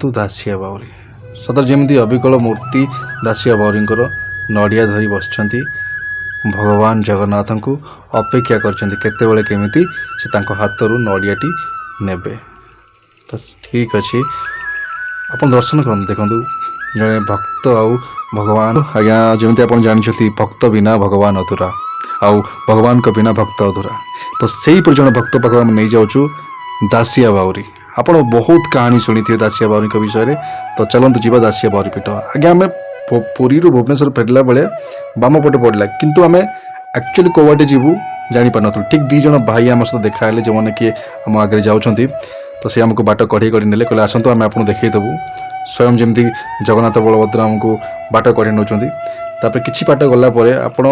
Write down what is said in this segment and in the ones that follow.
ତୁ ଦାସିଆ ବାଉରୀ ସଦର ଯେମିତି ଅବିକଳ ମୂର୍ତ୍ତି ଦାସିଆ ବାଉରୀଙ୍କର ନଡ଼ିଆ ଧରି ବସିଛନ୍ତି। ଭଗବାନ ଜଗନ୍ନାଥଙ୍କୁ ଅପେକ୍ଷା କରିଛନ୍ତି କେତେବେଳେ କେମିତି ସେ ତାଙ୍କ ହାତରୁ ନଡ଼ିଆଟି ନେବେ। ତ ଠିକ୍ ଅଛି, ଆପଣ ଦର୍ଶନ କରନ୍ତୁ। ଦେଖନ୍ତୁ, ଜଣେ ଭକ୍ତ ଆଉ ଭଗବାନ। ଆଜ୍ଞା, ଯେମିତି ଆପଣ ଜାଣିଛନ୍ତି ଭକ୍ତ ବିନା ଭଗବାନ ଅଧୁରା, ଆଉ ଭଗବାନଙ୍କ ବିନା ଭକ୍ତ ଅଧୁରା। ତ ସେଇପରି ଜଣେ ଭକ୍ତ ପାଖକୁ ଆମେ ନେଇଯାଉଛୁ ଦାସିଆ ବାଉରୀ। ଆପଣ ବହୁତ କାହାଣୀ ଶୁଣିଥିବେ ଦାସିଆ ବାଉରୀଙ୍କ ବିଷୟରେ। ତ ଚାଲନ୍ତୁ ଯିବା ଦାସିଆ ବାଉରୀ ପୀଠ। ଆଜ୍ଞା, ଆମେ ପୁରୀରୁ ଭୁବନେଶ୍ୱର ଫେରିଲା ବେଳେ ବାମ ପଟେ ପଡ଼ିଲା, କିନ୍ତୁ ଆମେ ଆକ୍ଚୁଆଲି କେଉଁବାଟେ ଯିବୁ ଜାଣିପାରିନଥିଲୁ। ଠିକ୍ ଦୁଇ ଜଣ ଭାଇ ଆମ ସହିତ ଦେଖାହେଲେ, ଯେଉଁମାନେ କି ଆମ ଆଗରେ ଯାଉଛନ୍ତି। ତ ସେ ଆମକୁ ବାଟ କଢ଼େଇ କରି ନେଲେ, କହିଲେ ଆସନ୍ତୁ ଆମେ ଆପଣଙ୍କୁ ଦେଖାଇଦେବୁ। ସ୍ୱୟଂ ଯେମିତି ଜଗନ୍ନାଥ ବଳଭଦ୍ର ଆମକୁ ବାଟ କଢ଼େଇ ନେଉଛନ୍ତି। ତାପରେ କିଛି ବାଟ ଗଲା ପରେ ଆପଣ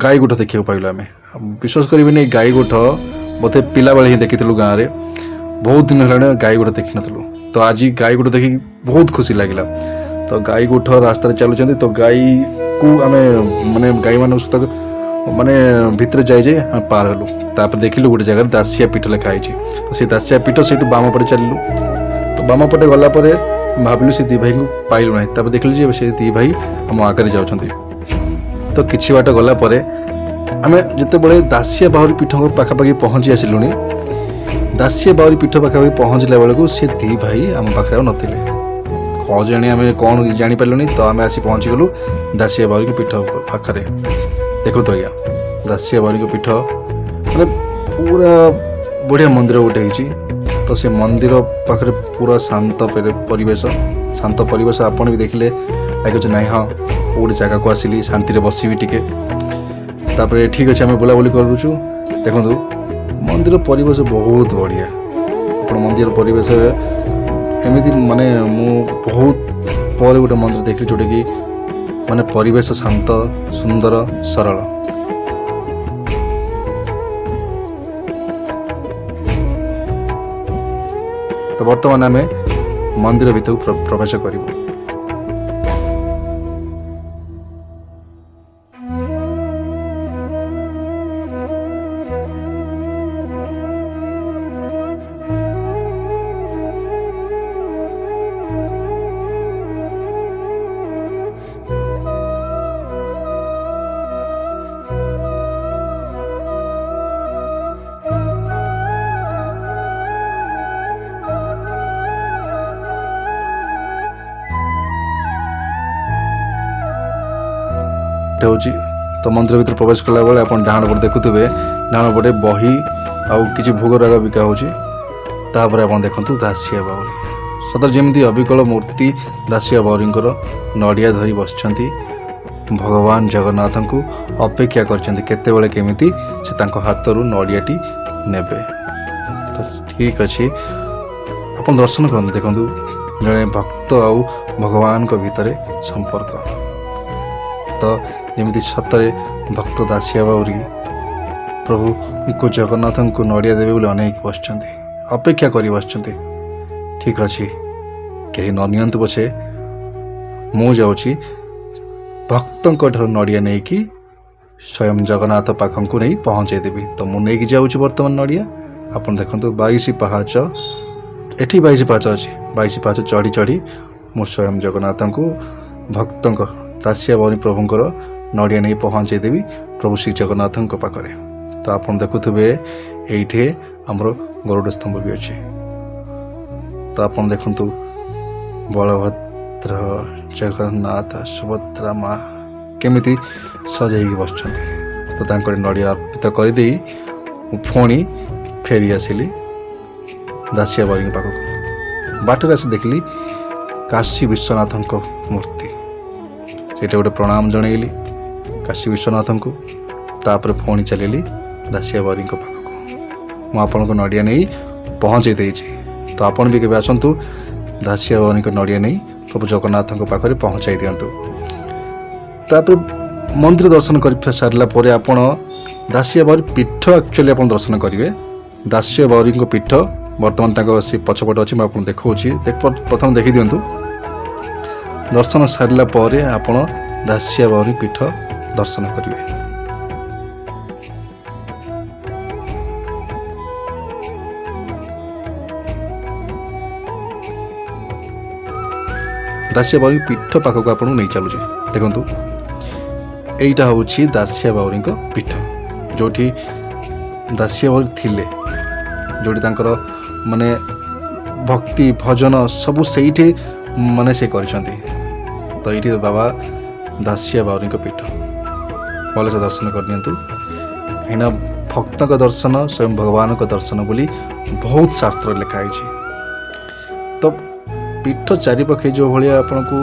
ଗାଈ ଗୋଠ ଦେଖିବାକୁ ପାଇଲୁ। ଆମେ ବିଶ୍ୱାସ କରିବେନି, ଏଇ ଗାଈ ଗୋଠ ବୋଧେ ପିଲାବେଳେ ହିଁ ଦେଖିଥିଲୁ ଗାଁରେ। ବହୁତ ଦିନ ହେଲାଣି ଗାଈ ଗୋଠ ଦେଖିନଥିଲୁ। ତ ଆଜି ଗାଈ ଗୋଠ ଦେଖିକି ବହୁତ ଖୁସି ଲାଗିଲା। ତ ଗାଈ ଗୋଠ ରାସ୍ତାରେ ଚାଲୁଛନ୍ତି, ତ ଗାଈକୁ ଆମେ ମାନେ ଗାଈମାନଙ୍କ ସହିତ ମାନେ ଭିତରେ ଯାଇ ପାର ହେଲୁ। ତାପରେ ଦେଖିଲୁ ଗୋଟେ ଜାଗାରେ ଦାସିଆ ପୀଠ ଲେଖା ହେଇଛି। ତ ସେ ଦାସିଆ ପୀଠ, ସେଇଠୁ ବାମ ପଟେ ଚାଲିଲୁ। ତ ବାମ ପଟେ ଗଲା ପରେ ଭାବିଲୁ ସେ ଦୁଇ ଭାଇଙ୍କୁ ପାଇଲୁ ନାହିଁ। ତାପରେ ଦେଖିଲୁ ଯେ ସେ ଦୁଇ ଭାଇ ଆମ ଆଗରେ ଯାଉଛନ୍ତି। ତ କିଛି ବାଟ ଗଲା ପରେ ଆମେ ଯେତେବେଳେ ଦାସିଆ ବାଉରୀ ପୀଠଙ୍କ ପାଖାପାଖି ପହଞ୍ଚି ଆସିଲୁଣି, ଦାସିଆ ବାଉରୀ ପୀଠ ପାଖାପାଖି ପହଞ୍ଚିଲା ବେଳକୁ ସେ ଦୁଇ ଭାଇ ଆମ ପାଖରେ ଆଉ ନଥିଲେ। କେଜାଣି ଆମେ କ'ଣ ଜାଣିପାରିଲୁନି। ତ ଆମେ ଆସି ପହଞ୍ଚିଗଲୁ ଦାସିଆ ବାଉରୀଙ୍କ ପୀଠ ପାଖରେ। ଦେଖନ୍ତୁ ଆଜ୍ଞା, ଦାସିଆ ବାଉରୀଙ୍କ ପୀଠ ମାନେ ପୁରା ବଢ଼ିଆ ମନ୍ଦିର ଗୋଟେ ହେଇଛି। ତ ସେ ମନ୍ଦିର ପାଖରେ ପୁରା ଶାନ୍ତ ପରିବେଶ। ଆପଣ ବି ଦେଖିଲେ ଲାଗୁଛି ନାହିଁ, ହଁ ଗୋଟେ ଜାଗାକୁ ଆସିଲି, ଶାନ୍ତିରେ ବସିବି ଟିକେ। ତାପରେ ଠିକ୍ ଅଛି, ଆମେ ବୁଲାବୁଲି କରୁଛୁ। ଦେଖନ୍ତୁ, ମନ୍ଦିର ପରିବେଶ ବହୁତ ବଢ଼ିଆ। ଆପଣ ମନ୍ଦିର ପରିବେଶ ଏମିତି, ମାନେ ମୁଁ ବହୁତ ପରେ ଗୋଟେ ମନ୍ଦିର ଦେଖିଲି ଯେଉଁଟାକି ମାନେ ପରିବେଶ ଶାନ୍ତ, ସୁନ୍ଦର, ସରଳ। ତ ବର୍ତ୍ତମାନ ଆମେ ମନ୍ଦିର ଭିତରକୁ ପ୍ରବେଶ କରିବୁ। ହେଉଛି ତ ମନ୍ଦିର ଭିତରେ ପ୍ରବେଶ କଲାବେଳେ ଆପଣ ଡାହାଣ ପଟେ ଦେଖୁଥିବେ, ଡାହାଣ ପଟେ ବହି ଆଉ କିଛି ଭୋଗରାଗ ବିକା ହେଉଛି। ତାପରେ ଆପଣ ଦେଖନ୍ତୁ ଦାସିଆ ବାଉରୀ ସଦର ଯେମିତି ଅବିକଳ ମୂର୍ତ୍ତି ଦାସିଆ ବାଉରୀଙ୍କର ନଡ଼ିଆ ଧରି ବସିଛନ୍ତି। ଭଗବାନ ଜଗନ୍ନାଥଙ୍କୁ ଅପେକ୍ଷା କରିଛନ୍ତି କେତେବେଳେ କେମିତି ସେ ତାଙ୍କ ହାତରୁ ନଡ଼ିଆଟି ନେବେ। ତ ଠିକ୍ ଅଛି, ଆପଣ ଦର୍ଶନ କରନ୍ତୁ। ଦେଖନ୍ତୁ, ଜଣେ ଭକ୍ତ ଆଉ ଭଗବାନଙ୍କ ଭିତରେ ସମ୍ପର୍କ। ତ ଯେମିତି ସତରେ ଭକ୍ତ ଦାସିଆ ବାଉରୀ ପ୍ରଭୁଙ୍କୁ ଜଗନ୍ନାଥଙ୍କୁ ନଡ଼ିଆ ଦେବେ ବୋଲି ଅନେକ ବସିଛନ୍ତି, ଅପେକ୍ଷା କରି ବସିଛନ୍ତି। ଠିକ୍ ଅଛି, କେହି ନ ନିଅନ୍ତୁ ପଛେ ମୁଁ ଯାଉଛି ଭକ୍ତଙ୍କ ଠାରୁ ନଡ଼ିଆ ନେଇକି ସ୍ୱୟଂ ଜଗନ୍ନାଥ ପାଖଙ୍କୁ ନେଇ ପହଞ୍ଚାଇ ଦେବି। ତ ମୁଁ ନେଇକି ଯାଉଛି ବର୍ତ୍ତମାନ ନଡ଼ିଆ। ଆପଣ ଦେଖନ୍ତୁ 22 ପାହାଚ, ଏଠି 22 ପାହାଚ ଅଛି। 22 ପାହାଚ ଚଢ଼ି ଚଢ଼ି ମୁଁ ସ୍ୱୟଂ ଜଗନ୍ନାଥଙ୍କୁ ଭକ୍ତଙ୍କ ଦାସିଆ ବାଉରୀ ପ୍ରଭୁଙ୍କର ନଡ଼ିଆ ନେଇ ପହଞ୍ଚାଇ ଦେବି ପ୍ରଭୁ ଶ୍ରୀ ଜଗନ୍ନାଥଙ୍କ ପାଖରେ। ତ ଆପଣ ଦେଖୁଥିବେ ଏଇଠି ଆମର ଗରୁଡ଼ ସ୍ତମ୍ଭ ବି ଅଛି। ତ ଆପଣ ଦେଖନ୍ତୁ, ବଳଭଦ୍ର, ଜଗନ୍ନାଥ, ସୁଭଦ୍ରା ମା କେମିତି ସଜେଇକି ବସିଛନ୍ତି। ତ ତାଙ୍କର ନଡ଼ିଆ ଅର୍ପିତ କରିଦେଇ ମୁଁ ପୁଣି ଫେରି ଆସିଲି ଦାସିଆ ବାଉରୀଙ୍କ ପାଖକୁ। ବାଟରେ ଆସି ଦେଖିଲି କାଶୀ ବିଶ୍ୱନାଥଙ୍କ ମୂର୍ତ୍ତି। ସେଇଟା ଗୋଟେ ପ୍ରଣାମ ଜଣେଇଲି କାଶୀ ବିଶ୍ୱନାଥଙ୍କୁ। ତାପରେ ପୁଣି ଚାଲିଲି ଦାସିଆ ବାଉରୀଙ୍କ ପାଖକୁ। ମୁଁ ଆପଣଙ୍କୁ ନଡ଼ିଆ ନେଇ ପହଞ୍ଚାଇ ଦେଇଛି। ତ ଆପଣ ବି କେବେ ଆସନ୍ତୁ, ଦାସିଆ ବାଉରୀଙ୍କ ନଡ଼ିଆ ନେଇ ପ୍ରଭୁ ଜଗନ୍ନାଥଙ୍କ ପାଖରେ ପହଞ୍ଚାଇ ଦିଅନ୍ତୁ। ତାପରେ ମନ୍ଦିର ଦର୍ଶନ କରି ସାରିଲା ପରେ ଆପଣ ଦାସିଆ ବାଉରୀ ପୀଠ ଆକ୍ଚୁଆଲି ଆପଣ ଦର୍ଶନ କରିବେ। ଦାସିଆ ବାଉରୀଙ୍କ ପୀଠ ବର୍ତ୍ତମାନ ତାଙ୍କ ସେ ପଛପଟେ ଅଛି, ମୁଁ ଆପଣଙ୍କୁ ଦେଖାଉଛି। ପ୍ରଥମେ ଦେଖିଦିଅନ୍ତୁ। ଦର୍ଶନ ସାରିଲା ପରେ ଆପଣ ଦାସିଆ ବାଉରୀ ପୀଠ ଦର୍ଶନ କରିବେ। ଦାସିଆ ବାଉରୀ ପୀଠ ପାଖକୁ ଆପଣଙ୍କୁ ନେଇ ଚାଲୁଛି। ଦେଖନ୍ତୁ ଏଇଟା ହେଉଛି ଦାସିଆ ବାଉରୀଙ୍କ ପୀଠ, ଯେଉଁଠି ଦାସିଆ ବାଉରୀ ଥିଲେ, ଯେଉଁଠି ତାଙ୍କର ମାନେ ଭକ୍ତି ଭଜନ ସବୁ ସେଇଠି ମାନେ ସେ କରିଛନ୍ତି। ତ ଏଇଠି ବାବା ଦାସିଆ ବାଉରୀଙ୍କ ପୀଠ, ଭଲସେ ଦର୍ଶନ କରିନିଅନ୍ତୁ। କାହିଁକିନା ଭକ୍ତଙ୍କ ଦର୍ଶନ ସ୍ୱୟଂ ଭଗବାନଙ୍କ ଦର୍ଶନ ବୋଲି ବହୁତ ଶାସ୍ତ୍ରରେ ଲେଖା ହେଇଛି। ତ ପୀଠ ଚାରିପାଖେ ଯେଉଁ ଭଳିଆ ଆପଣଙ୍କୁ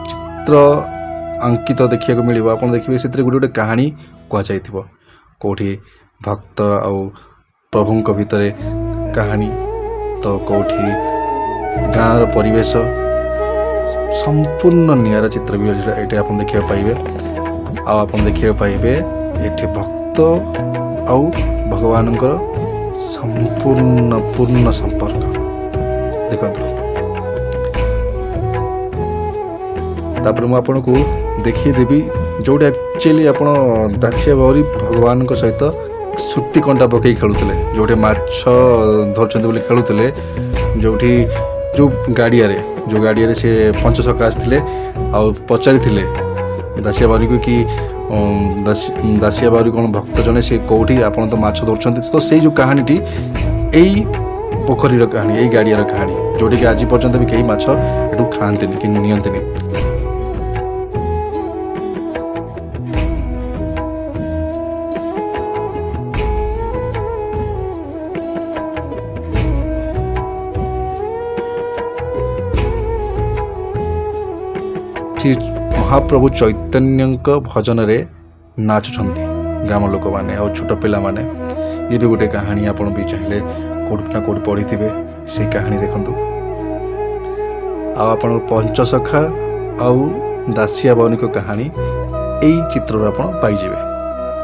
ଚିତ୍ର ଅଙ୍କିତ ଦେଖିବାକୁ ମିଳିବ, ଆପଣ ଦେଖିବେ ସେଥିରେ ଗୋଟେ ଗୋଟେ କାହାଣୀ କୁହାଯାଇଥିବ। କେଉଁଠି ଭକ୍ତ ଆଉ ପ୍ରଭୁଙ୍କ ଭିତରେ କାହାଣୀ, ତ କେଉଁଠି ଗାଁର ପରିବେଶ, ସମ୍ପୂର୍ଣ୍ଣ ନିଆରା ଚିତ୍ର ବି ଏଠି ଆପଣ ଦେଖିବାକୁ ପାଇବେ। ଆଉ ଆପଣ ଦେଖିବାକୁ ପାଇବେ ଏଠି ଭକ୍ତ ଆଉ ଭଗବାନଙ୍କର ପୂର୍ଣ୍ଣ ସମ୍ପର୍କ। ଦେଖନ୍ତୁ ତାପରେ ମୁଁ ଆପଣଙ୍କୁ ଦେଖେଇଦେବି ଯେଉଁଠି ଆକ୍ଚୁଆଲି ଆପଣ ଦାସିଆ ବାଉରୀ ଭଗବାନଙ୍କ ସହିତ ସୂତି କଣ୍ଟା ପକାଇ ଖେଳୁଥିଲେ, ଯେଉଁଠି ମାଛ ଧରୁଛନ୍ତି ବୋଲି ଖେଳୁଥିଲେ, ଯେଉଁ ଗାଡ଼ିଆରେ ସେ ପଞ୍ଚସଖା ଆସିଥିଲେ ଆଉ ପଚାରିଥିଲେ ଦାସିଆ ବାଉରୀକୁ କି ଦାସିଆ ବାଉରୀ କ'ଣ ଭକ୍ତ ଜଣେ, ସେ କେଉଁଠି, ଆପଣ ତ ମାଛ ଧରୁଛନ୍ତି। ତ ସେଇ ଯେଉଁ କାହାଣୀଟି ଏଇ ପୋଖରୀର କାହାଣୀ, ଏଇ ଗାଡ଼ିଆର କାହାଣୀ, ଯେଉଁଠିକି ଆଜି ପର୍ଯ୍ୟନ୍ତ ବି କେହି ମାଛ ଏଠୁ ଖାଆନ୍ତିନି କି ନିଅନ୍ତିନି। ଶ୍ରୀ ମହାପ୍ରଭୁ ଚୈତନ୍ୟଙ୍କ ଭଜନରେ ନାଚୁଛନ୍ତି ଗ୍ରାମ ଲୋକମାନେ ଆଉ ଛୋଟ ପିଲାମାନେ। ଇଏ ବି ଗୋଟେ କାହାଣୀ, ଆପଣ ବି ଚାହିଁଲେ କେଉଁଠି ନା କେଉଁଠି ପଢ଼ିଥିବେ, ସେଇ କାହାଣୀ ଦେଖନ୍ତୁ। ଆଉ ଆପଣଙ୍କ ପଞ୍ଚସଖା ଆଉ ଦାସିଆ ବାଉରୀଙ୍କ କାହାଣୀ ଏଇ ଚିତ୍ରରେ ଆପଣ ପାଇଯିବେ,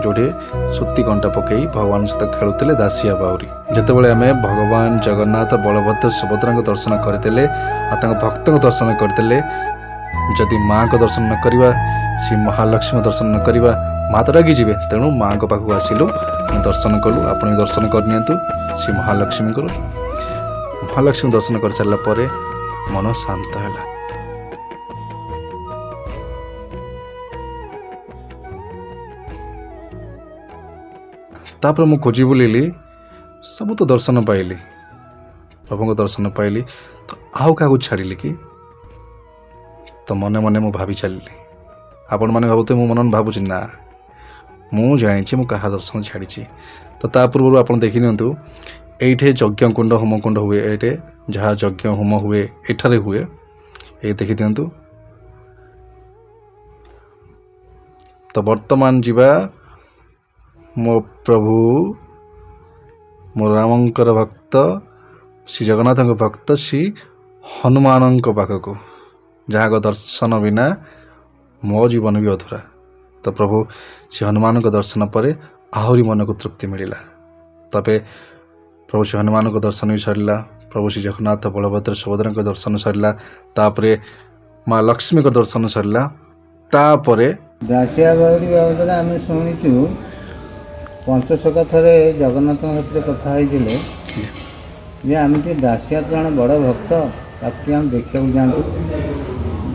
ଯେଉଁଠି ସୂତି କଣ୍ଟା ପକାଇ ଭଗବାନଙ୍କ ସହିତ ଖେଳୁଥିଲେ ଦାସିଆ ବାଉରୀ। ଯେତେବେଳେ ଆମେ ଭଗବାନ ଜଗନ୍ନାଥ, ବଳଭଦ୍ର, ସୁଭଦ୍ରାଙ୍କ ଦର୍ଶନ କରିଦେଲେ ଆଉ ତାଙ୍କ ଭକ୍ତଙ୍କ ଦର୍ଶନ କରିଦେଲେ, ଯଦି ମାଆଙ୍କ ଦର୍ଶନ ନ କରିବା, ଶ୍ରୀ ମହାଲକ୍ଷ୍ମୀଙ୍କ ଦର୍ଶନ ନ କରିବା, ମା ତ ରାଗିଯିବେ। ତେଣୁ ମାଆଙ୍କ ପାଖକୁ ଆସିଲୁ, ଦର୍ଶନ କଲୁ। ଆପଣ ବି ଦର୍ଶନ କରିନିଅନ୍ତୁ ଶ୍ରୀ ମହାଲକ୍ଷ୍ମୀଙ୍କର। ମହାଲକ୍ଷ୍ମୀ ଦର୍ଶନ କରିସାରିଲା ପରେ ମନ ଶାନ୍ତ ହେଲା। ତାପରେ ମୁଁ ଖୋଜି ବୁଲିଲି, ସବୁ ତ ଦର୍ଶନ ପାଇଲି, ପ୍ରଭୁଙ୍କ ଦର୍ଶନ ପାଇଲି, ତ ଆଉ କାହାକୁ ଛାଡ଼ିଲି କି? ତ ମନେ ମନେ ମୁଁ ଭାବି ଚାଲିଲି। ଆପଣମାନେ ଭାବୁଥିବେ ମୁଁ ମନେ ମନେ ଭାବୁଛି, ନା, ମୁଁ ଜାଣିଛି ମୁଁ କାହା ଦର୍ଶନ ଛାଡ଼ିଛି। ତ ତା ପୂର୍ବରୁ ଆପଣ ଦେଖିନିଅନ୍ତୁ, ଏଇଠି ଯଜ୍ଞକୁଣ୍ଡ ହୋମକୁଣ୍ଡ ହୁଏ, ଏଇଠି ଯାହା ଯଜ୍ଞ ହୋମ ହୁଏ ଏଠାରେ ହୁଏ। ଏଇ ଦେଖିଦିଅନ୍ତୁ। ତ ବର୍ତ୍ତମାନ ଯିବା ମୋ ପ୍ରଭୁ, ମୋ ରାମଙ୍କର ଭକ୍ତ, ଶ୍ରୀ ଜଗନ୍ନାଥଙ୍କ ଭକ୍ତ ଶ୍ରୀ ହନୁମାନଙ୍କ ପାଖକୁ, ଯାହାଙ୍କ ଦର୍ଶନ ବିନା ମୋ ଜୀବନ ବି ଅଧୁରା। ତ ପ୍ରଭୁ ଶ୍ରୀ ହନୁମାନଙ୍କ ଦର୍ଶନ ପରେ ଆହୁରି ମନକୁ ତୃପ୍ତି ମିଳିଲା। ତବେ ପ୍ରଭୁ ଶ୍ରୀ ହନୁମାନଙ୍କ ଦର୍ଶନ ବି ସରିଲା, ପ୍ରଭୁ ଶ୍ରୀ ଜଗନ୍ନାଥ, ବଳଭଦ୍ର, ସୁଭଦ୍ରାଙ୍କ ଦର୍ଶନ ସରିଲା, ତାପରେ ମା ଲକ୍ଷ୍ମୀଙ୍କ ଦର୍ଶନ ସରିଲା। ତାପରେ ଦାସିଆ ବାଉରୀ ବାବଦରେ ଆମେ ଶୁଣିଛୁ, ପଞ୍ଚସଖା ଥରେ ଜଗନ୍ନାଥଙ୍କ ସାଥିରେ କଥା ହେଇଥିଲେ ଯେ ଆମେ ଟିକେ ଦାସିଆ ତ ଜଣେ ବଡ଼ ଭକ୍ତ, ତାକୁ ଟିକେ ଆମେ ଦେଖିବାକୁ ଯାଆନ୍ତୁ।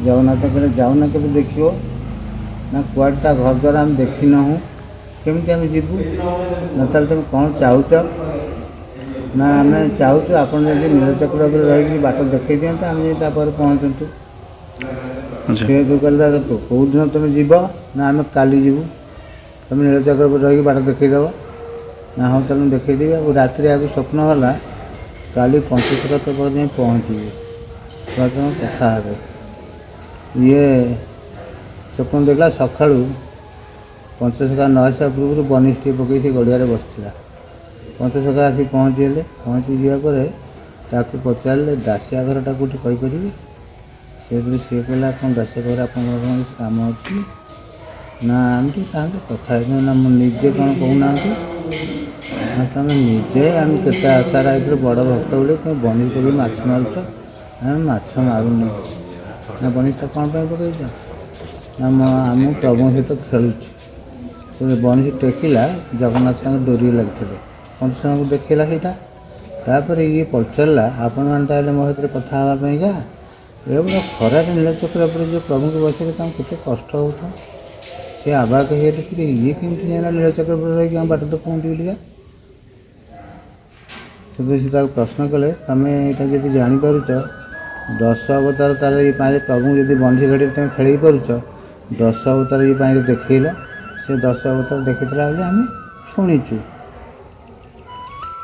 ଜଗନ୍ନାଥ କହିଲେ, ଯାଉନା କେବେ ଦେଖିବ? ନା କୁଆଡ଼େ ତା ଘର ଦ୍ୱାରା ଆମେ ଦେଖିନାହୁଁ, କେମିତି ଆମେ ଯିବୁ? ନା ତାହେଲେ ତୁମେ କ'ଣ ଚାହୁଁଛ? ନା ଆମେ ଚାହୁଁଛୁ ଆପଣ ଯଦି ନୀଳଚକ୍ର ଉପରେ ରହିକି ବାଟ ଦେଖାଇ ଦିଅନ୍ତେ, ଆମେ ଯାଇ ତାପରେ ପହଞ୍ଚନ୍ତୁ। ସେ ଯେଉଁ କହିଲେ, କେଉଁଦିନ ତୁମେ ଯିବ? ନା ଆମେ କାଲି ଯିବୁ, ତୁମେ ନୀଳଚକ୍ର ଉପରେ ରହିକି ବାଟ ଦେଖାଇଦେବ। ନା ହଉ ତାହେଲେ ମୁଁ ଦେଖାଇଦେବି। ଆଉ ରାତିରେ ଆଗକୁ ସ୍ୱପ୍ନ ହେଲା କାଲି ପଞ୍ଚସଖା ତକ ଯାଇ ପହଞ୍ଚିବି, ତୁମେ କଥା ହେବେ। ଇଏ ସ୍ୱପ୍ନ ଦେଖିଲା ସକାଳୁ ପଞ୍ଚସଖା ନ ଆସିବା ପୂର୍ବରୁ ବନିଷ୍ଟିଏ ପକାଇ ସେ ଗଡ଼ିଆରେ ବସିଥିଲା। ପଞ୍ଚସଖା ଆସି ପହଞ୍ଚିଯିବା ପରେ ତାକୁ ପଚାରିଲେ, ଦାସିଆ ଘରଟା କେଉଁଠି କହିପାରିବେ? ସେଠୁ ସିଏ କହିଲା, କ'ଣ ଦାସିଆ ଘର ଆପଣଙ୍କର କ'ଣ କିଛି କାମ ଅଛି? ନା ଏମିତି ତାହେଲେ କଥା ହେଇଥିବ। ନା ମୁଁ ନିଜେ କ'ଣ କହୁନାହାନ୍ତି? ନା ତୁମେ ନିଜେ, ଆମେ କେତେ ଆଶାରେ ଆଇଥିଲୁ ବଡ଼ ଭକ୍ତ ବୋଲି, ତୁମେ ବନିଶ ପକାଇ ମାଛ ମାରୁଛ। ଆମେ ମାଛ ମାରୁନି। ନା ବନିଶଟା କ'ଣ ପାଇଁ ପକାଇଛ? ନା ଆମ ପ୍ରଭୁଙ୍କ ସହିତ ଖେଳୁଛି। ସେ ବନିଶ ଟେକିଲା, ଜଗନ୍ନାଥ ତାଙ୍କ ଡୋରି ଲାଗିଥିଲେ, ପଞ୍ଚସଖାକୁ ଦେଖେଇଲା ସେଇଟା। ତାପରେ ଇଏ ପଚାରିଲା, ଆପଣମାନେ ତାହେଲେ ମୋ ସାଥିରେ କଥା ହେବା ପାଇଁକା ଏଭଳିଆ ଖରାରେ ନୀଳଚକ୍ର ଉପରେ ଯେଉଁ ପ୍ରଭୁଙ୍କୁ ବସିଲେ ତାଙ୍କୁ କେତେ କଷ୍ଟ ହେଉଥିବ। ସେ ଆବାକ ହେଇକିରି ଇଏ କେମିତି ଯାଇନା ନୀଳଚକ୍ର ଉପରେ ରହିକି ଆମ ବାଟ ଦେଖନ୍ତି ବୋଲିକା। ସେଠୁ ସେ ତାକୁ ପ୍ରଶ୍ନ କଲେ, ତମେ ଏଇଟା ଯଦି ଜାଣିପାରୁଛ 10 ଅବତାର ତାର ଏଇ ପାଣିରେ ପ୍ରଭୁଙ୍କୁ ଯଦି ବଂଶୀ ଘଡ଼ିରେ ତମେ ଖେଳେଇ ପାରୁଛ, 10 ଅବତାର ଏଇ ପାଣିରେ ଦେଖେଇଲ। ସେ 10 ଅବତାର ଦେଖିଥିଲା ବୋଲି ଆମେ ଶୁଣିଛୁ।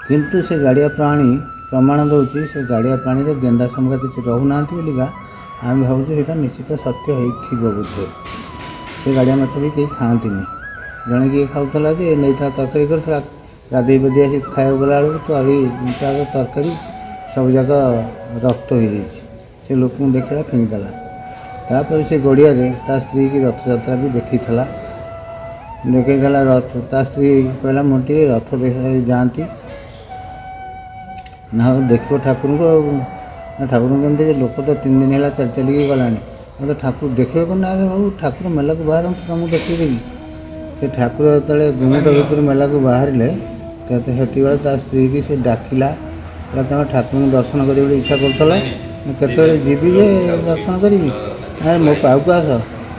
କିନ୍ତୁ ସେ ଗାଡ଼ିଆ ପ୍ରାଣୀ ପ୍ରମାଣ ଦେଉଛି ସେ ଗାଡ଼ିଆ ପାଣିରେ ଗେଣ୍ଡା ସମୁଖା କିଛି ରହୁନାହାନ୍ତି ବୋଲିକା ଆମେ ଭାବୁଛୁ ସେଇଟା ନିଶ୍ଚିତ ସତ୍ୟ ହେଇଥିବ ବୋଧେ। ସେ ଗାଡ଼ିଆ ମାଛ ବି କେହି ଖାଆନ୍ତିନି। ଜଣେ କିଏ ଖାଉଥିଲା ଯେ ନେଇଥିଲା ତରକାରୀ କରିଥିଲା, ଗାଧୋଇ ପାଧୋଇ ଆସି ଖାଇବାକୁ ଗଲାବେଳକୁ ତରକାରୀ ସବୁଯାକ ରକ୍ତ ହେଇଯାଇଛି। ସେ ଲୋକଙ୍କୁ ଦେଖିଲା ଫିଙ୍ଗିଦେଲା। ତାପରେ ସେ ଗଡ଼ିଆରେ ତା ସ୍ତ୍ରୀ କି ରଥଯାତ୍ରା ବି ଦେଖେଇଥିଲା। ତା ସ୍ତ୍ରୀ କହିଲା ମୁଁ ଟିକେ ରଥ ଯାଆନ୍ତି ନା, ଆଉ ଦେଖିବ ଠାକୁରଙ୍କୁ। ଆଉ ଠାକୁରଙ୍କୁ କେମିତି ଲୋକ ତ 3 ଦିନ ହେଲା ଚାଲିକି ଗଲାଣି, ମୋତେ ଠାକୁର ଦେଖିବେ କ'ଣ? ନା ବାବୁ ଠାକୁର ମେଲାକୁ ବାହାରନ୍ତୁ ତମକୁ ଦେଖେଇଦେବି। ସେ ଠାକୁର ଯେତେବେଳେ ଗୁମୁଟ ଭିତରୁ ମେଲାକୁ ବାହାରିଲେ ସେତିକିବେଳେ ତା ସ୍ତ୍ରୀକି ସେ ଡାକିଲା, କହିଲା ତମେ ଠାକୁରଙ୍କୁ ଦର୍ଶନ କରିବ ବୋଲି ଇଚ୍ଛା କରୁଥିଲ, ମୁଁ କେତେବେଳେ ଯିବି ଯେ ଦର୍ଶନ କରିବି? ମୋ ପାଉକୁ ଆସ।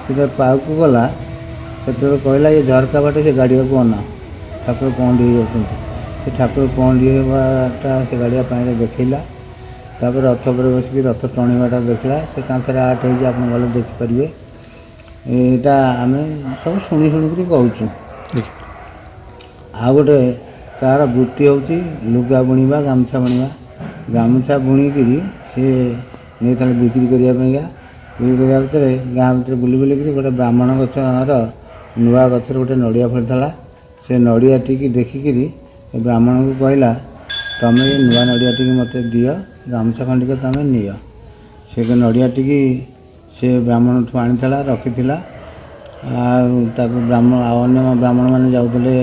ଯେତେବେଳେ ପାଉକୁ ଗଲା ସେତେବେଳେ କହିଲା ଏ ଝରକା ବାଟେ ସେ ଗାଡ଼ିଆକୁ ଅନା, ଠାକୁର ପହଣ୍ଡି ହେଇଯାଉଛନ୍ତି। ସେ ଠାକୁର ପହଣ୍ଡି ହେବାଟା ସେ ଗାଡ଼ିଆ ପାଣିରେ ଦେଖେଇଲା। ତାପରେ ରଥ ଉପରେ ବସିକି ରଥ ଟଣିବାଟା ଦେଖିଲା। ସେ କାନ୍ଥରେ ଆର୍ଟ ହେଇଛି, ଆପଣ ଗଲେ ଦେଖିପାରିବେ। ଏଇଟା ଆମେ ସବୁ ଶୁଣିକରି କହୁଛୁ। ଆଉ ଗୋଟେ ତା'ର ବୃତ୍ତି ହେଉଛି ଲୁଗା ବୁଣିବା, ଗାମୁଛା ବୁଣିବା। ଗାମୁଛା ବୁଣିକିରି ସେ ନେଇଥାନ୍ତି ବିକ୍ରି କରିବା ପାଇଁକା। ବିକ୍ରି କରିବା ଭିତରେ ଗାଁ ଭିତରେ ବୁଲିକିରି ଗୋଟେ ବ୍ରାହ୍ମଣ ଗଛର ନୂଆ ଗଛରେ ଗୋଟେ ନଡ଼ିଆ ଫଳିଥିଲା। ସେ ନଡ଼ିଆଟିକି ଦେଖିକିରି ଏ ବ୍ରାହ୍ମଣଙ୍କୁ କହିଲା, ତମେ ଏ ନୂଆ ନଡ଼ିଆଟିକି ମୋତେ ଦିଅ, ଗାମୁଛା ଖଣ୍ଡିକ ତମେ ନିଅ। ସେ ନଡ଼ିଆଟିକି ସେ ବ୍ରାହ୍ମଣଠୁ ଆଣିଥିଲା, ରଖିଥିଲା। ଆଉ ତାକୁ ଆଉ ଅନ୍ୟ ବ୍ରାହ୍ମଣମାନେ ଯାଉଥିଲେ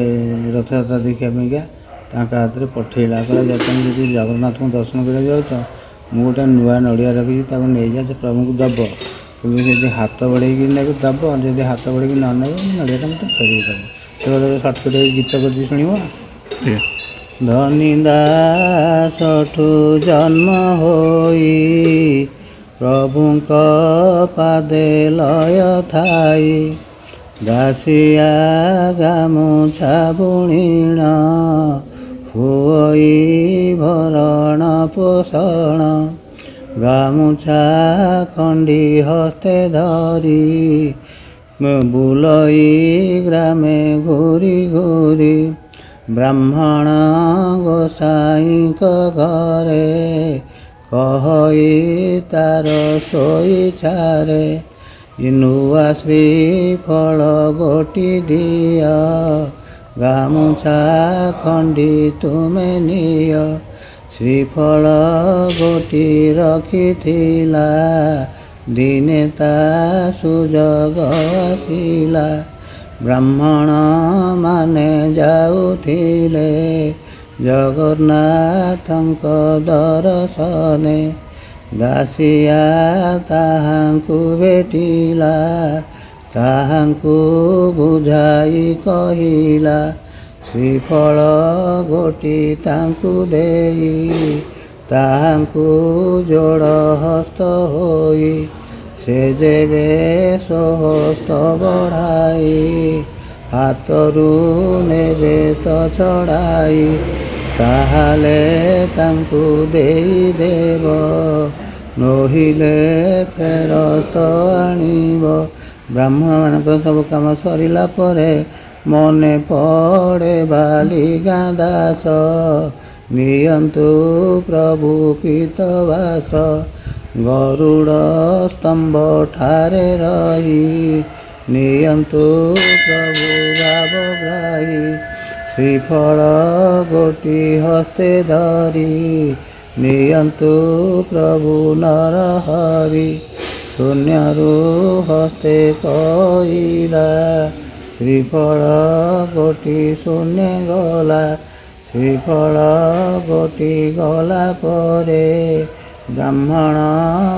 ରଥଯାତ୍ରା ଦେଖିବା ପାଇଁକା, ତାଙ୍କ ହାତରେ ପଠେଇଲା। କହିଲା ତମେ ଯଦି ଜଗନ୍ନାଥଙ୍କୁ ଦର୍ଶନ କରିବାକୁ ଯାଉଛ, ମୁଁ ଗୋଟେ ନୂଆ ନଡ଼ିଆ ରଖିଛି, ତାକୁ ନେଇଯା, ସେ ପ୍ରଭୁଙ୍କୁ ଦେବ। କିନ୍ତୁ ଯଦି ହାତ ବଢ଼େଇକି ନେବେ ଦେବ, ଯଦି ହାତ ବଢ଼େଇକି ନ ନେବ ନଡ଼ିଆଟା ମୋତେ ଫେରେଇ ଦେବ। ସେ ଗୋଟେ ସର୍ଟକଟ୍ ଗୀତ କରିଛି, ଶୁଣିବ। ଧନୀ ଦାସଠୁ ଜନ୍ମ ହୋଇ ପ୍ରଭୁଙ୍କ ପାଦେ ଲୟ ଥାଇ, ଦାସିଆ ଗାମୁଛା ବୁଣିଣ ହୋଇ ଭରଣ ପୋଷଣ। ଗାମୁଛା ଖଣ୍ଡି ହସ୍ତେ ଧରି ବୁଲଇ ଗ୍ରାମେ ଘୂରି ଘୂରି, ବ୍ରାହ୍ମଣ ଗୋସାଇଁଙ୍କ ଘରେ କହଇ ତାର ଶୋଇଛାରେ। ନୂଆ ଶ୍ରୀଫଳ ଗୋଟି ଦିଅ, ଗାମୁଛା ଖଣ୍ଡି ତୁମେ ନିଅ। ଶ୍ରୀଫଳ ଗୋଟି ରଖିଥିଲା, ଦିନେ ତା ସୁଯୋଗ ଆସିଲା। ବ୍ରାହ୍ମଣ ମାନେ ଯାଉଥିଲେ ଜଗନ୍ନାଥଙ୍କ ଦର୍ଶନେ, ଦାସିଆ ତାହାଙ୍କୁ ଭେଟିଲା, ତାହାଙ୍କୁ ବୁଝାଇ କହିଲା। ଶ୍ରୀଫଳ ଗୋଟି ତାଙ୍କୁ ଦେଇ, ତାହାଙ୍କୁ ଯୋଡ଼ ହସ୍ତ ହୋଇ, ସେ ଯେବେ ସ୍ୱହସ୍ତ ବଢ଼ାଇ, ହାତରୁ ନେବେ ତ ଛଡ଼ାଇ, ତାହେଲେ ତାଙ୍କୁ ଦେଇଦେବ, ନୋହିଲେ ଫେରସ୍ତ ଆଣିବ। ବ୍ରାହ୍ମଣମାନଙ୍କର ସବୁ କାମ ସରିଲା ପରେ ମନେ ପଡ଼େ ବାଲିଗାଁ ଦାସ, ନିଅନ୍ତୁ ପ୍ରଭୁ ପିତବାସ। ଗରୁଡ଼ ସ୍ତମ୍ଭ ଠାରେ ରହି, ନିଅନ୍ତୁ ପ୍ରଭୁ ଭାବଗ୍ରାହୀ। ଶ୍ରୀଫଳ ଗୋଟି ହସ୍ତେ ଧରି, ନିଅନ୍ତୁ ପ୍ରଭୁ ନରହରି। ଶୂନ୍ୟରୁ ହସ୍ତେ କହିଲା, ଶ୍ରୀଫଳ ଗୋଟି ଶୂନ୍ୟ ଗଲା। ଶ୍ରୀଫଳ ଗୋଟି ଗଲା ପରେ ବ୍ରାହ୍ମଣ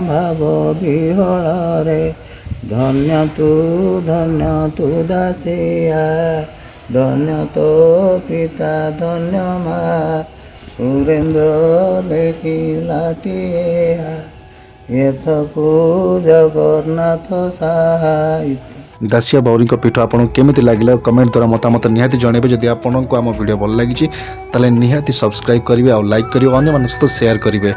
ଭାବ ବିହଳରେ, ଧନ୍ୟ ତୁ ଦାସିଆ, ଧନ୍ୟ ତୋ ପିତା, ଧନ୍ୟ ମା। ସୁରେନ୍ଦ୍ର ଦେଖିଲାଟିଏ ଏଥକୁ ଜଗନ୍ନାଥ ସାହିତ୍ୟ। ଦାସିଆ ବାଉରୀଙ୍କ ପୀଠ ଆପଣଙ୍କୁ କେମିତି ଲାଗିଲା କମେଣ୍ଟ ଦ୍ୱାରା ମତାମତ ନିହାତି ଜଣାଇବେ। ଯଦି ଆପଣଙ୍କୁ ଆମ ଭିଡ଼ିଓ ଭଲ ଲାଗିଛି ତାହେଲେ ନିହାତି ସବସ୍କ୍ରାଇବ୍ କରିବେ ଆଉ ଲାଇକ୍ କରିବେ, ଅନ୍ୟମାନଙ୍କ ସହିତ ସେୟାର କରିବେ।